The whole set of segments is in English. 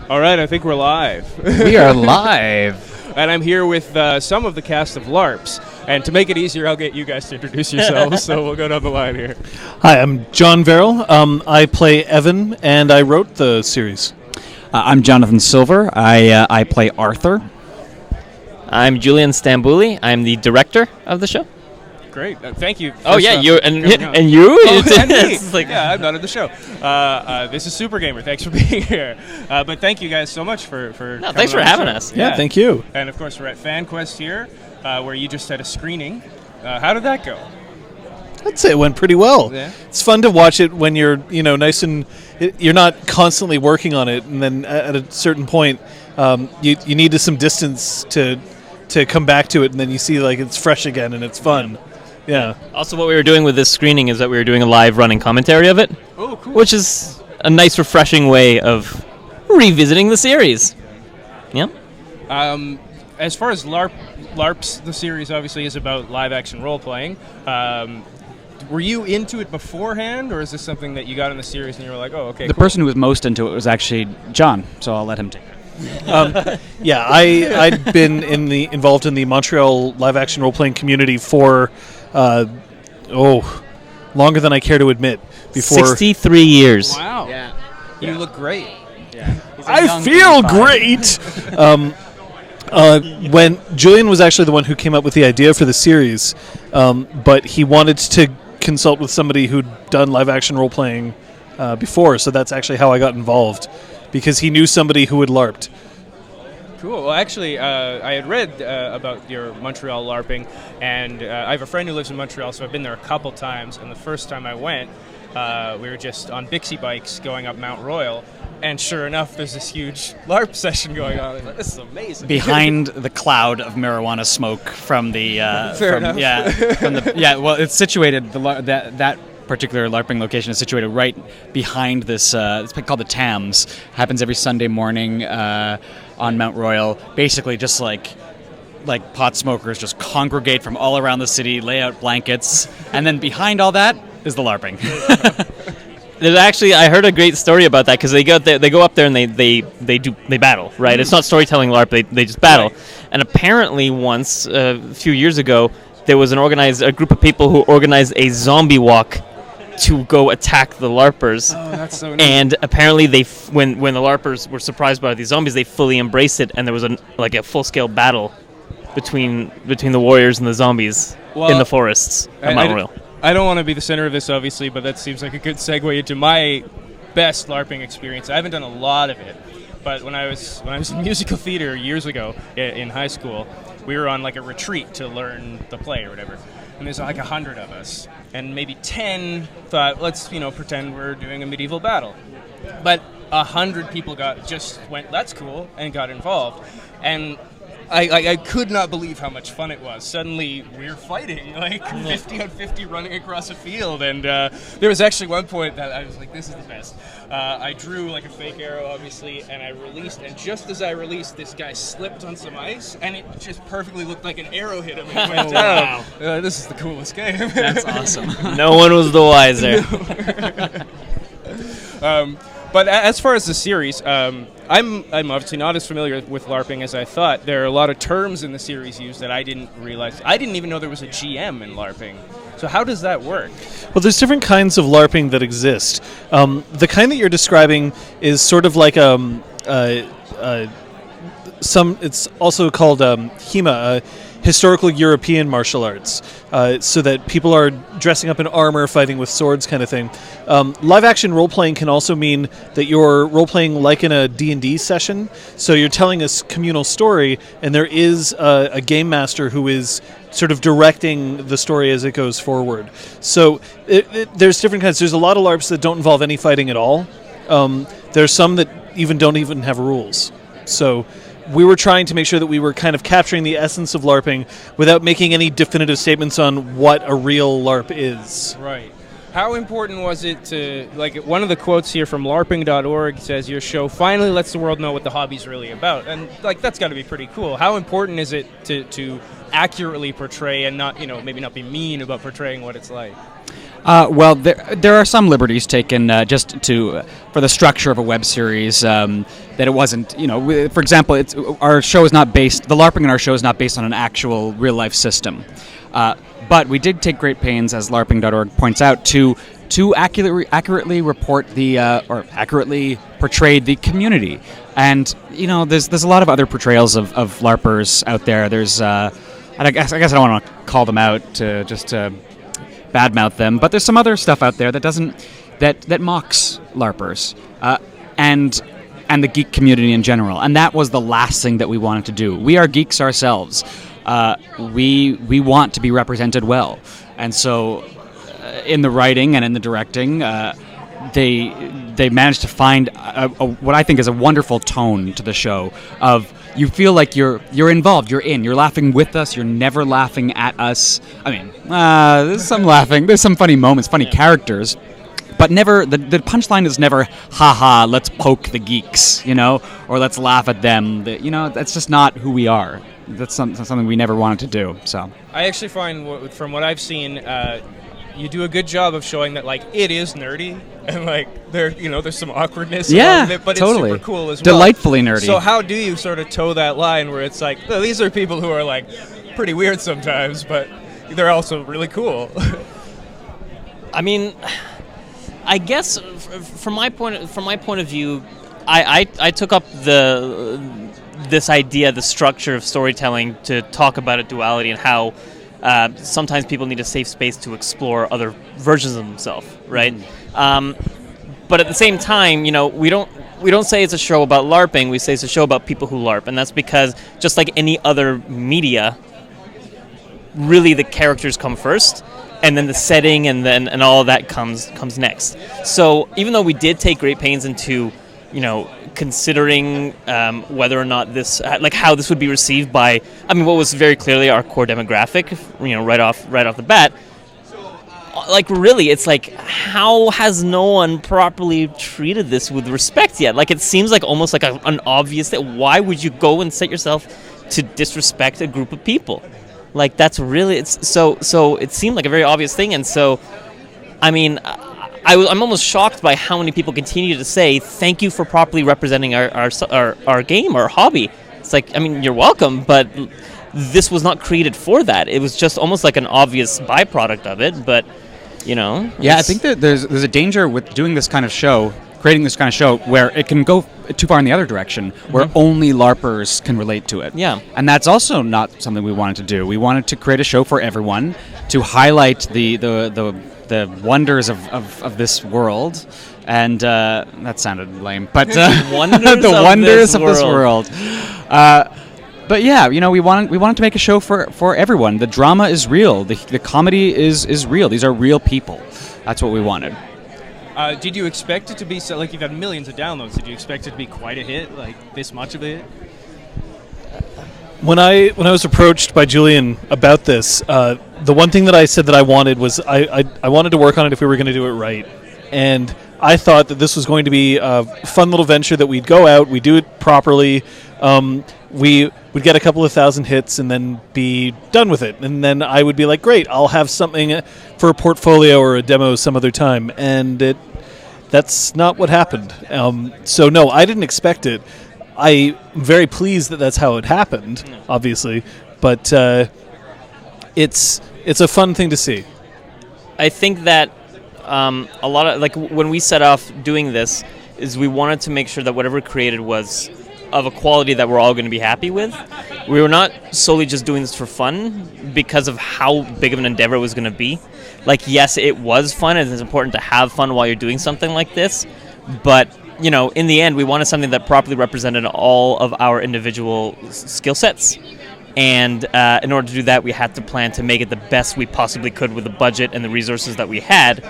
All right, I think we're live. We are live. And I'm here with some of the cast of LARPs. And to make it easier, I'll get you guys to introduce yourselves, so we'll go down the line here. Hi, I'm John Verrill. I play Evan, and I wrote the series. I'm Jonathan Silver. I play Arthur. I'm Julian Stambouli. I'm the director of the show. Great, thank you. Oh yeah, you and you. Oh, and me. It's like, yeah, I'm not in the show. This is Super Gamer. Thanks for being here. But thank you guys so much for no, thanks for having us. Yeah, thank you. And of course, we're at FanQuest here, where you just had a screening. How did that go? I'd say it went pretty well. Yeah. It's fun to watch it when you're, nice and you're not constantly working on it, and then at a certain point, you need some distance to come back to it, and then you see like it's fresh again and it's fun. Yeah. Also, what we were doing with this screening is that we were doing a live running commentary of it. Oh, cool. Which is a nice, refreshing way of revisiting the series. Yeah. As far as LARPs, the series obviously is about live-action role-playing. Were you into it beforehand, or is this something that you got in the series and you were like, oh, okay, The person who was most into it was actually John, so I'll let him take it. Yeah, I'd been involved in the Montreal live-action role-playing community for, longer than I care to admit. Before 63 years. Wow. Yeah. You look great. Yeah. I feel great! When Julian was actually the one who came up with the idea for the series, but he wanted to consult with somebody who'd done live-action role-playing before, so that's actually how I got involved, because he knew somebody who had LARPed. Cool. Well, actually, I had read about your Montreal LARPing, and I have a friend who lives in Montreal, so I've been there a couple times, and the first time I went, we were just on Bixie bikes going up Mount Royal, and sure enough, there's this huge LARP session going on. I'm like, this is amazing. Behind the cloud of marijuana smoke from the Fair enough. Well, it's situated that particular LARPing location is situated right behind this. It's called the Tams. Happens every Sunday morning on Mount Royal. Basically, just like pot smokers just congregate from all around the city, lay out blankets, and then behind all that is the LARPing. There's actually, I heard a great story about that, because they go up there and they battle, right? It's not storytelling LARP, they just battle. Right. And apparently once, a few years ago, there was a group of people who organized a zombie walk to go attack the LARPers. Oh, that's so neat. And apparently when the LARPers were surprised by these zombies, they fully embraced it, and there was a full-scale battle between the warriors and the zombies in the forests of Mount Royal. I don't want to be the center of this, obviously, but that seems like a good segue into my best LARPing experience. I haven't done a lot of it, but when I was in musical theater years ago in high school, we were on like a retreat to learn the play or whatever, and there's like 100 of us, and maybe 10 thought, let's pretend we're doing a medieval battle, but 100 people went, that's cool, and got involved, and I could not believe how much fun it was. Suddenly, we're fighting, 50 on 50 running across a field, and there was actually one point that I was like, this is the best. I drew a fake arrow, obviously, and I released, and just as I released, this guy slipped on some ice, and it just perfectly looked like an arrow hit him and went down. Wow. This is the coolest game. That's awesome. No one was the wiser. But as far as the series, I'm obviously not as familiar with LARPing as I thought. There are a lot of terms in the series used that I didn't realize. I didn't even know there was a GM in LARPing. So how does that work? Well, there's different kinds of LARPing that exist. The kind that you're describing is sort of like it's also called HEMA, historical European martial arts, so that people are dressing up in armor, fighting with swords kind of thing. Live-action role-playing can also mean that you're role-playing like in a D&D session, so you're telling a communal story, and there is a game master who is sort of directing the story as it goes forward. So there's different kinds. There's a lot of LARPs that don't involve any fighting at all. There's some that don't even have rules. So we were trying to make sure that we were kind of capturing the essence of LARPing without making any definitive statements on what a real LARP is. Right. How important was it to, one of the quotes here from larping.org says, your show finally lets the world know what the hobby's really about. And, that's got to be pretty cool. How important is it to accurately portray and not, maybe not be mean about portraying what it's like? Well, there are some liberties taken just for the structure of a web series that it wasn't. For example, our show is not based. The LARPing in our show is not based on an actual real life system, but we did take great pains, as LARPing.org points out, to accurately report or accurately portray the community. And there's a lot of other portrayals of LARPers out there. There's I guess I don't want to call them out to badmouth them, but there's some other stuff out there that mocks LARPers and the geek community in general, and that was the last thing that we wanted to do. We are geeks ourselves. We want to be represented well, and so in the writing and in the directing, they managed to find what I think is a wonderful tone to the show of. You feel like you're involved, you're laughing with us, you're never laughing at us. I mean, there's some laughing, there's some funny moments, funny characters, but never, the punchline is never, haha, let's poke the geeks, or let's laugh at them. That's just not who we are. That's something we never wanted to do, so. I actually find, from what I've seen, you do a good job of showing that it is nerdy and there's some awkwardness along it, but totally. It's super cool as well. Delightfully nerdy. So how do you sort of toe that line where it's these are people who are pretty weird sometimes, but they're also really cool? I mean, I guess from my point of view, I took up this idea, the structure of storytelling, to talk about a duality and how sometimes people need a safe space to explore other versions of themselves, right? But at the same time, we don't say it's a show about LARPing. We say it's a show about people who LARP, and that's because just like any other media, really the characters come first, and then the setting and all of that comes next. So even though we did take great pains into considering whether or not this, how this would be received by, what was very clearly our core demographic, right off the bat. Really, it's how has no one properly treated this with respect yet? It seems almost an obvious thing. Why would you go and set yourself to disrespect a group of people? That's really, it's so it seemed like a very obvious thing, and so, I'm almost shocked by how many people continue to say, thank you for properly representing our game, our hobby. It's you're welcome, but this was not created for that. It was just almost like an obvious byproduct of it, but, Yeah, I think that there's a danger with doing this kind of show, creating this kind of show, where it can go too far in the other direction, where only LARPers can relate to it. Yeah. And that's also not something we wanted to do. We wanted to create a show for everyone, to highlight the wonders of this world, and that sounded lame, but the wonders of this world. But yeah, we wanted to make a show for everyone. The drama is real. The comedy is real. These are real people. That's what we wanted. Did you expect it to be so? You've had millions of downloads. Did you expect it to be quite a hit? This much of a hit? When I was approached by Julian about this, the one thing that I said that I wanted was I wanted to work on it if we were going to do it right, and I thought that this was going to be a fun little venture that we'd go out, we'd do it properly, we would get a couple of thousand hits and then be done with it, and then I would be like, great, I'll have something for a portfolio or a demo some other time, and that's not what happened. So no, I didn't expect it. I'm very pleased that that's how it happened, obviously, but it's a fun thing to see. I think that a lot of when we set off doing this, is we wanted to make sure that whatever we created was of a quality that we're all going to be happy with. We were not solely just doing this for fun because of how big of an endeavor it was going to be. Yes, it was fun, and it's important to have fun while you're doing something like this, but in the end, we wanted something that properly represented all of our individual skill sets. And in order to do that, we had to plan to make it the best we possibly could with the budget and the resources that we had.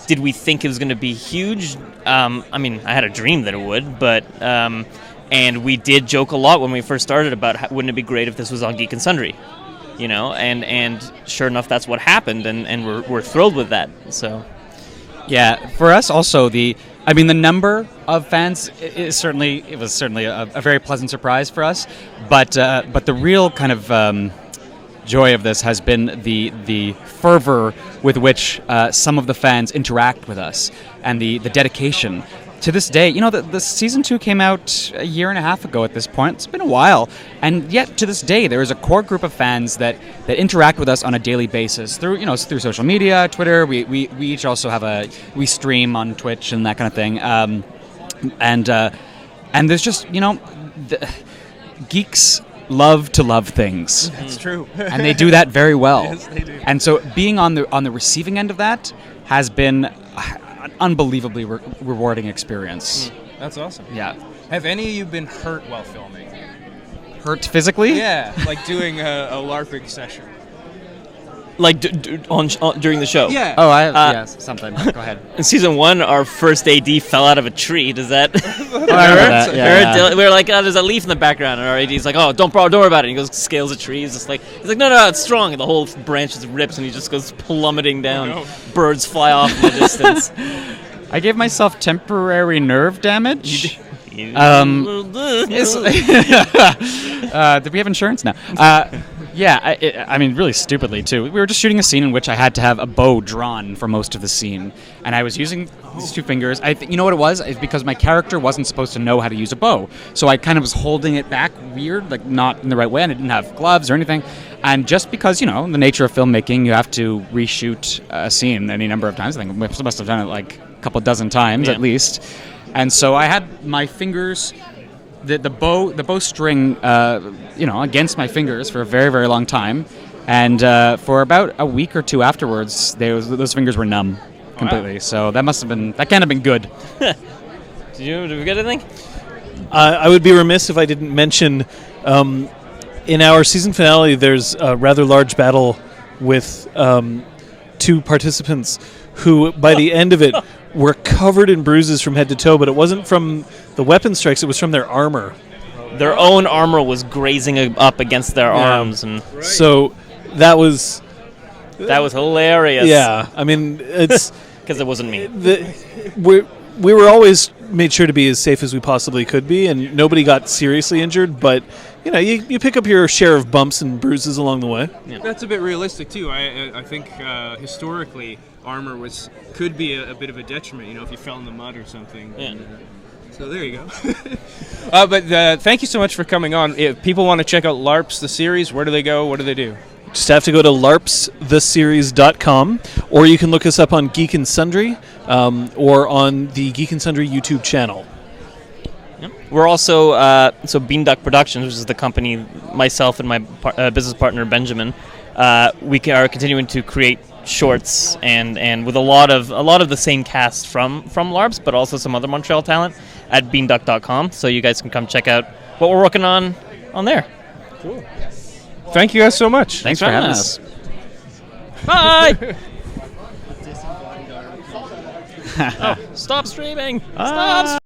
Did we think it was going to be huge? I had a dream that it would, but and we did joke a lot when we first started about wouldn't it be great if this was on Geek and Sundry, and sure enough, that's what happened, and we're thrilled with that. So, yeah, for us also the number of fans was certainly a very pleasant surprise for us, but the real kind of joy of this has been the fervor with which some of the fans interact with us, and the dedication. To this day, the season 2 came out a year and a half ago at this point. It's been a while. And yet, to this day, there is a core group of fans that interact with us on a daily basis through social media, Twitter. We each also have we stream on Twitch and that kind of thing. And there's just, geeks love to love things. That's true. And they do that very well. Yes, they do. And so being on the receiving end of that has been an unbelievably rewarding experience. That's awesome. Yeah. Have any of you been hurt while filming? Hurt physically? Yeah, like doing a LARPing session. Like during the show. Yeah. Oh, yes, something. Go ahead. In season 1, our first AD fell out of a tree. Does that? I remember that. Yeah. We were like, oh, there's a leaf in the background, and our AD's like, oh, don't worry about it. And he goes, scales a tree. He's like, no, it's strong. And the whole branch just rips, and he just goes plummeting down. Oh, no. Birds fly off in the distance. I gave myself temporary nerve damage. Did we have insurance now? Yeah, I mean, really stupidly, too. We were just shooting a scene in which I had to have a bow drawn for most of the scene. And I was using these 2 fingers. You know what it was? It's because my character wasn't supposed to know how to use a bow. So I kind of was holding it back weird, like not in the right way, and I didn't have gloves or anything. And just because, the nature of filmmaking, you have to reshoot a scene any number of times. I think we must have done it like a couple dozen times at least. And so I had my fingers... The bow string, against my fingers for a very, very long time, and for about a week or 2 afterwards, those fingers were numb completely. Wow. So that can't have been good. Did we get anything? I would be remiss if I didn't mention, in our season finale, there's a rather large battle with 2 participants who, by the end of it, were covered in bruises from head to toe, but it wasn't from the weapon strikes, it was from their armor. Their own armor was grazing up against their arms. And so that was hilarious. Yeah, I mean, it's... Because it wasn't me. We were always made sure to be as safe as we possibly could be, and nobody got seriously injured, but you pick up your share of bumps and bruises along the way. Yeah. That's a bit realistic too. I think historically armor could be a bit of a detriment, if you fell in the mud or something. Yeah. So there you go. But thank you so much for coming on. If people want to check out LARPs, the series, where do they go? What do they do? Just have to go to larpstheseries.com, or you can look us up on Geek and Sundry, or on the Geek and Sundry YouTube channel. Yep. We're also Bean Duck Productions, which is the company myself and my business partner Benjamin. We are continuing to create shorts and with a lot of the same cast from LARPs, but also some other Montreal talent at beanduck.com. So you guys can come check out what we're working on there. Cool. Thank you guys so much. Thanks for having us. Bye. Stop streaming. Stop.